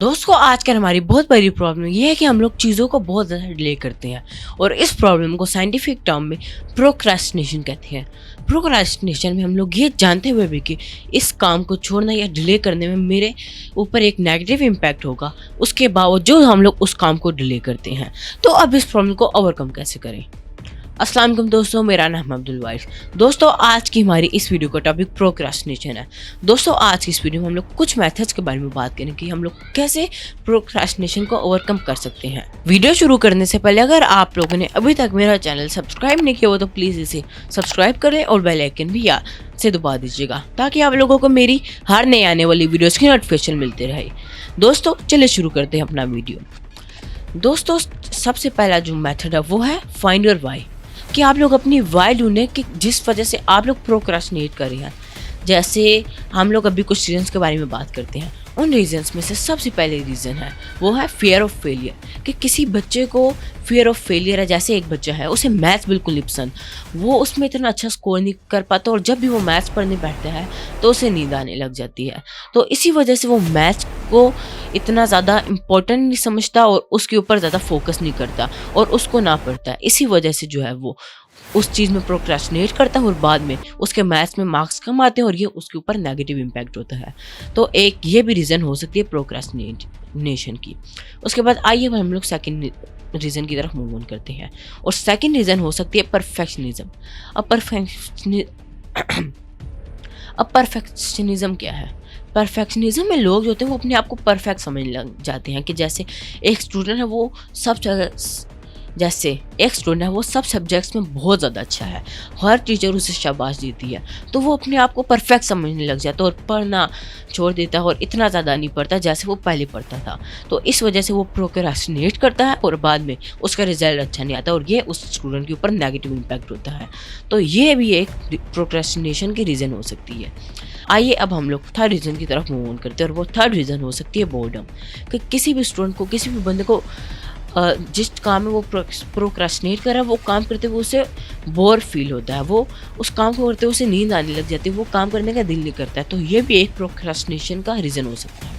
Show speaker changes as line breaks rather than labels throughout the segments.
दोस्तों आजकल हमारी बहुत बड़ी प्रॉब्लम ये है कि हम लोग चीज़ों को बहुत ज़्यादा डिले करते हैं और इस प्रॉब्लम को साइंटिफिक टर्म में प्रोक्रेस्टिनेशन कहते हैं। प्रोक्रेस्टिनेशन में हम लोग ये जानते हुए भी कि इस काम को छोड़ना या डिले करने में मेरे ऊपर एक नेगेटिव इम्पैक्ट होगा, उसके बावजूद हम लोग उस काम को डिले करते हैं। तो अब इस प्रॉब्लम को ओवरकम कैसे करें? अस्सलाम वालेकुम दोस्तों, मेरा नाम अब्दुल वाइस। दोस्तों आज की हमारी इस वीडियो का टॉपिक प्रोक्रेस्टिनेशन है। दोस्तों आज की इस वीडियो में हम लोग कुछ मेथड्स के बारे में बात करेंगे कि हम लोग कैसे प्रोक्रेस्टिनेशन को ओवरकम कर सकते हैं। वीडियो शुरू करने से पहले अगर आप लोगों ने अभी तक मेरा चैनल सब्सक्राइब नहीं किया हो तो प्लीज़ इसे सब्सक्राइब करें और बेल आइकन भी याद से दबा दीजिएगा ताकि आप लोगों को मेरी हर नई आने वाली वीडियोज़ की नोटिफिकेशन मिलते रहे। दोस्तों चलिए शुरू करते हैं अपना वीडियो। दोस्तों सबसे पहला जो मेथड है वो है फाइंड योर वाई, कि आप लोग अपनी वाई ढूंढें कि जिस वजह से आप लोग प्रोक्रेस्टिनेट कर रहे हैं। जैसे हम लोग अभी कुछ रीजंस के बारे में बात करते हैं। उन रीजंस में से सबसे पहले रीज़न है वो है फियर ऑफ फेलियर, कि किसी बच्चे को फियर ऑफ फेलियर है। जैसे एक बच्चा है उसे मैथ्स बिल्कुल नहीं पसंद, वो उसमें इतना अच्छा स्कोर नहीं कर पाता और जब भी वो मैथ्स पढ़ने बैठता है तो उसे नींद आने लग जाती है। तो इसी वजह से वो मैथ्स को इतना ज़्यादा इम्पोर्टेंट नहीं समझता और उसके ऊपर ज़्यादा फोकस नहीं करता और उसको ना पढ़ता है। इसी वजह से जो है वो उस चीज़ में प्रोक्रेस्टिनेट करता है और बाद में उसके मैथ्स में मार्क्स कम आते हैं और ये उसके ऊपर नेगेटिव इम्पैक्ट होता है। तो एक ये भी रीज़न हो सकती है प्रोक्रेस्टिनेशन की। उसके बाद आइए हम लोग सेकंड रीज़न की तरफ मूव ऑन करते हैं और सेकंड रीज़न हो सकती है परफेक्शनिज्म। अब परफेक्शनिज्म क्या है? परफेक्शनिज्म में लोग जो होते हैं वो अपने आप को परफेक्ट समझने लग जाते हैं कि जैसे एक स्टूडेंट है वो सब सब्जेक्ट्स में बहुत ज़्यादा अच्छा है, हर टीचर उसे शाबाश देती है, तो वो अपने आप को परफेक्ट समझने लग जाता है और पढ़ना छोड़ देता है और इतना ज़्यादा नहीं पढ़ता जैसे वो पहले पढ़ता था। तो इस वजह से वो प्रोक्रेस्टिनेट करता है और बाद में उसका रिजल्ट अच्छा नहीं आता और ये उस स्टूडेंट के ऊपर नेगेटिव इम्पैक्ट होता है। तो ये भी एक प्रोक्रेस्टिनेशन की रीज़न हो सकती है। आइए अब हम लोग थर्ड रीज़न की तरफ मूव ऑन करते हैं और वो थर्ड रीज़न हो सकती है बोर्डम, कि किसी भी स्टूडेंट को, किसी भी बंदे को जिस काम में वो प्रोक्रेस्टिनेट कर रहा है वो काम करते हुए उसे बोर फील होता है, वो उस काम को करते हुए उसे नींद आने लग जाती है, वो काम करने का दिल नहीं करता है। तो ये भी एक प्रोक्रेस्टिनेशन का रीज़न हो सकता है।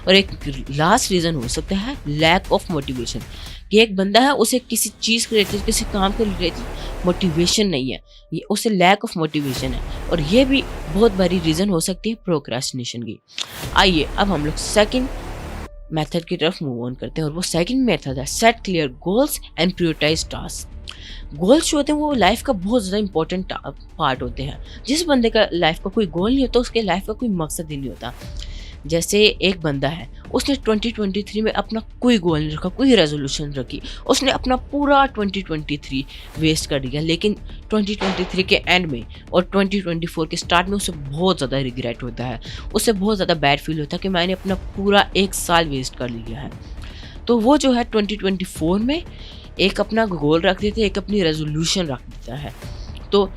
और एक लास्ट रीज़न हो सकता है लैक ऑफ मोटिवेशन, कि एक बंदा है उसे किसी चीज़ के रिलेटेड, किसी काम के रिलेटेड मोटिवेशन नहीं है, ये उसे लैक ऑफ मोटिवेशन है और ये भी बहुत बड़ी रीज़न हो सकती है प्रोक्रेस्टिनेशन की। आइए अब हम लोग सेकेंड मेथड की तरफ मूव ऑन करते हैं और वो सेकंड मेथड है set clear goals and prioritise task. Goals जो होते हैं वो लाइफ का बहुत ज़्यादा इंपॉर्टेंट पार्ट होते हैं। जिस बंदे का लाइफ का कोई गोल नहीं होता उसके लाइफ का कोई मकसद ही नहीं होता। जैसे एक बंदा है उसने 2023 में अपना कोई गोल नहीं रखा, कोई रेजोल्यूशन रखी, उसने अपना पूरा 2023 वेस्ट कर दिया, लेकिन 2023 के एंड में और 2024 के स्टार्ट में उसे बहुत ज़्यादा रिग्रेट होता है, उसे बहुत ज़्यादा बैड फील होता है कि मैंने अपना पूरा एक साल वेस्ट कर लिया है। तो वो जो है 2024 में एक अपना गोल रख देते, एक अपनी रेजोल्यूशन रख देता है। तो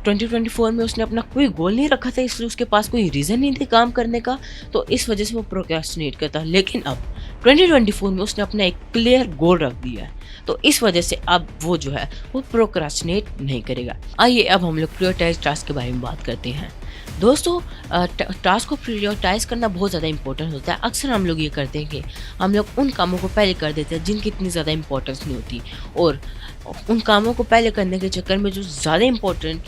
2024 में उसने अपना कोई गोल नहीं रखा था, इसलिए उसके पास कोई रीज़न नहीं थी काम करने का, तो इस वजह से वो प्रोक्रेस्टिनेट करता। लेकिन अब 2024 में उसने अपना एक क्लियर गोल रख दिया है, तो इस वजह से अब वो जो है वो प्रोक्रेस्टिनेट नहीं करेगा। आइए अब हम लोग प्रायोरिटाइज टास्क के बारे में बात करते हैं। दोस्तों टास्क को प्रायोरिटाइज करना बहुत ज़्यादा इंपॉर्टेंट होता है। अक्सर हम लोग ये करते हैं कि हम लोग उन कामों को पहले कर देते हैं जिनकी इतनी ज़्यादा इंपॉर्टेंस नहीं होती, और उन कामों को पहले करने के चक्कर में जो ज़्यादा इंपॉर्टेंट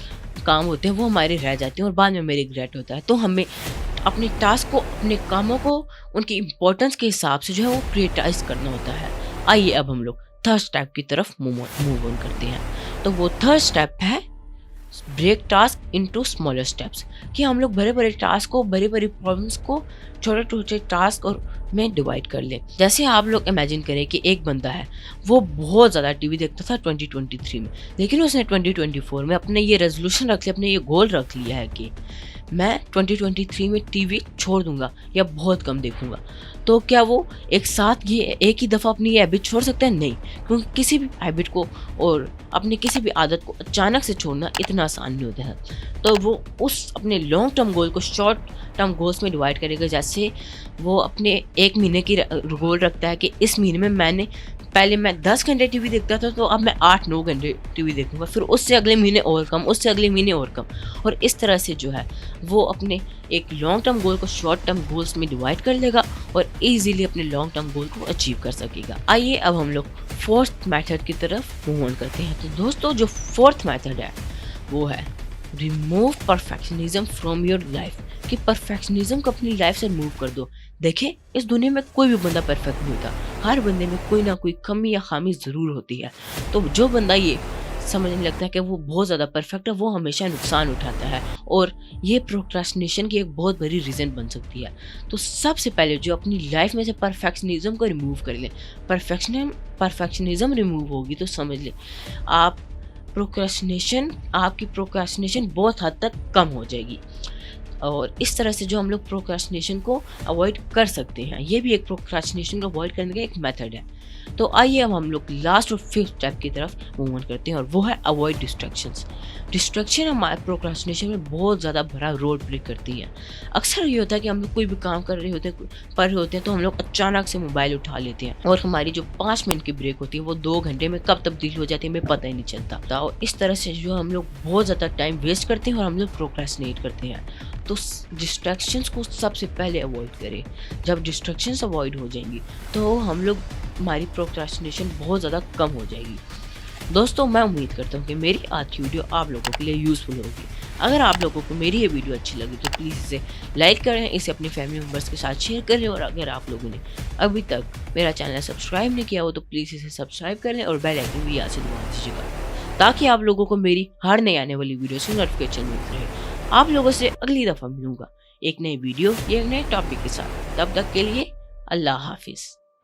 काम होते हैं वो हमारे रह जाते हैं और बाद में हमें रिग्रेट होता है। तो हमें अपने टास्क को, अपने कामों को उनकी इम्पोर्टेंस के हिसाब से जो है वो प्रायोरिटाइज करना होता है। आइए अब हम लोग थर्ड स्टेप की तरफ मूव ऑन करते हैं। तो वो थर्ड स्टेप है break task into smaller steps, कि हम लोग बड़े बड़े टास्क को, बड़े बड़े प्रॉब्लम्स को छोटे छोटे टास्क और में डिवाइड कर ले। जैसे आप लोग इमेजिन करें कि एक बंदा है वो बहुत ज़्यादा टीवी देखता था 2023 में, लेकिन उसने 2024 में अपने ये रेजोल्यूशन रख लिया, अपने ये गोल रख लिया है कि मैं 2023 में टीवी छोड़ दूंगा या बहुत कम देखूंगा। तो क्या वो एक साथ ये एक ही दफ़ा अपनी ये हैबिट छोड़ सकता है? नहीं, क्योंकि किसी भी हैबिट को और अपने किसी भी आदत को अचानक से छोड़ना इतना आसान नहीं होता है। तो वो उस अपने लॉन्ग टर्म गोल को शॉर्ट टर्म गोल्स में डिवाइड करेगा। जैसे वो अपने एक महीने की गोल रखता है कि इस महीने में पहले मैं 10 घंटे टीवी देखता था, तो अब मैं 8-9 घंटे टीवी देखूंगा, फिर उससे अगले महीने और कम, उससे अगले महीने और कम, और इस तरह से जो है वो अपने एक लॉन्ग टर्म गोल को शॉर्ट टर्म गोल्स में डिवाइड कर लेगा और इजीली अपने लॉन्ग टर्म गोल को अचीव कर सकेगा। आइए अब हम लोग फोर्थ मेथड की तरफ मूव ऑन करते हैं। तो दोस्तों जो फोर्थ मेथड है वो है remove perfectionism from your life, कि परफेक्शनिज्म को अपनी लाइफ से रिमूव कर दो। देखिए इस दुनिया में कोई भी बंदा परफेक्ट नहीं होता, हर बंदे में कोई ना कोई कमी या खामी ज़रूर होती है। तो जो बंदा ये समझने लगता है कि वो बहुत ज़्यादा परफेक्ट है, वो हमेशा नुकसान उठाता है और ये प्रोक्रास्टिनेशन की एक बहुत बड़ी रीज़न बन सकती है। तो सबसे पहले जो अपनी लाइफ में से परफेक्शनिज्म को रिमूव कर लें, परफेक्शनिज्म रिमूव होगी तो समझ लें आपकी प्रोक्रास्टिनेशन बहुत हद तक कम हो जाएगी। और इस तरह से जो हम लोग प्रोक्रास्टिनेशन को अवॉइड कर सकते हैं, ये भी एक प्रोक्रास्टिनेशन को अवॉइड करने का एक मेथड है। तो आइए अब हम लोग लास्ट और फिफ्थ स्टेप की तरफ मूव ऑन करते हैं और वो है अवॉइड डिस्ट्रैक्शंस। डिस्ट्रैक्शन हमारे प्रोक्रास्टिनेशन में बहुत ज़्यादा बड़ा रोल प्ले करती है। अक्सर ये होता है कि हम लोग कोई भी काम कर रहे होते हैं, पढ़ रहे होते हैं, तो हम लोग अचानक से मोबाइल उठा लेते हैं और हमारी जो 5 मिनट की ब्रेक होती है वो 2 घंटे में कब तब्दील हो जाती है हमें पता ही नहीं चलता। और इस तरह से जो हम लोग बहुत ज़्यादा टाइम वेस्ट करते हैं और हम लोग प्रोक्रास्टिनेट करते हैं। तो डिस्ट्रैक्शंस को सबसे पहले अवॉइड करें। जब डिस्ट्रैक्शंस अवॉइड हो जाएंगी तो हम लोग हमारी प्रोक्रास्टिनेशन बहुत ज़्यादा कम हो जाएगी। दोस्तों मैं उम्मीद करता हूँ कि मेरी आज की वीडियो आप लोगों के लिए यूज़फुल होगी। अगर आप लोगों को मेरी ये वीडियो अच्छी लगी तो प्लीज़ इसे लाइक करें, इसे अपनी फैमिली मेम्बर्स के साथ शेयर करें और अगर आप लोगों ने अभी तक मेरा चैनल सब्सक्राइब नहीं किया हो तो प्लीज़ इसे सब्सक्राइब करें और बेल आइकन भी यहाँ से दबा दीजिएगा ताकि आप लोगों को मेरी हर नई आने वाली वीडियो से नोटिफिकेशन मिलती रहे। आप लोगों से अगली दफ़ा मिलूंगा एक नई वीडियो या एक नए टॉपिक के साथ। तब तक के लिए अल्लाह हाफिज़।